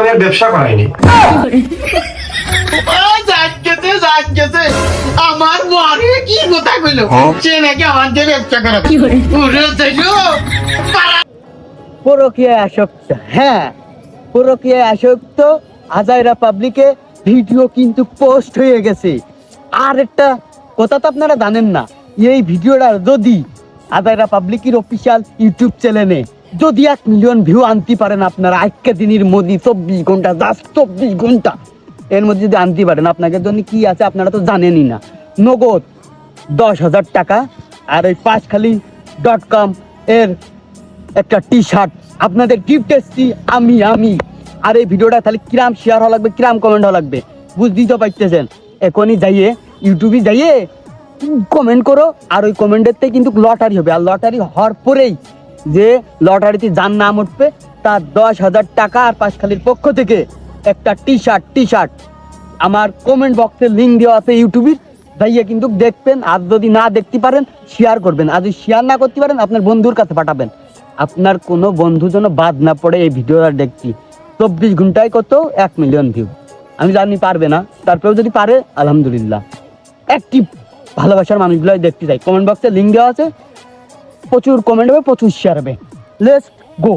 আমি আর ব্যবসা করাইনি। আমার বরে কি কথা কইলো, সে নাকি আমার যে ব্যবসা করাবে। পরকীয়ায় আসক্ত, হ্যাঁ পরকীয়ায় আসক্ত আজাইরা পাবলিকে ভিডিও কিন্তু পোস্ট হয়ে গেছে। আর একটা কথা তো আপনারা জানেন না, এই ভিডিওটা যদি আজাইরা পাবলিকের অফিসিয়াল ইউটিউব চ্যানেলে যদি 1 মিলিয়ন ভিউ আনতে পারেন আপনারা আজকে দিনের মধ্যে 24 ঘন্টা, জাস্ট 24 ঘন্টা এর মধ্যে যদি আনতে পারেন, আপনাদের জন্য কি আছে আপনারা তো জানেনই না। নগদ 10,000 টাকা আর ওই পাঁচখালি.com এর একটা টি শার্ট আপনাদের গিফট এসছি আমি। আর এই ভিডিওটা তাহলে কিরাম শেয়ার হওয়া লাগবে, কিরাম কমেন্ট হওয়া লাগবে বুঝতেই তো পাইতেছেন। এখনই যাইয়ে ইউটিউবে যাইয়ে কমেন্ট করো, আর ওই কমেন্টের থেকে কিন্তু লটারি হবে। আর লটারি হওয়ার পরেই যে লটারিতে যার নাম উঠবে তার 10,000 টাকা আর পাঁচখালির পক্ষ থেকে একটা টি শার্ট আমার কমেন্ট বক্সে লিঙ্ক দেওয়া আছে ইউটিউবের, যাইয়ে কিন্তু দেখবেন। আর যদি না দেখতে পারেন শেয়ার করবেন, আর যদি শেয়ার না করতে পারেন আপনার বন্ধুর কাছে পাঠাবেন। আপনার কোনো বন্ধু যেন বাদ না পড়ে এই ভিডিওটা দেখছি। 24 ঘন্টায় কত 1 মিলিয়ন ভিউ। আমি জানি পারবে না, তারপরেও যদি পারে আলহামদুলিল্লাহ। অ্যাক্টিভ ভালোবাসার মানুষগুলো দেখতে চাই। কমেন্ট বক্সে লিঙ্ক দেওয়া আছে, প্রচুর কমেন্ট হবে, প্রচুর শেয়ার হবে। Let's go.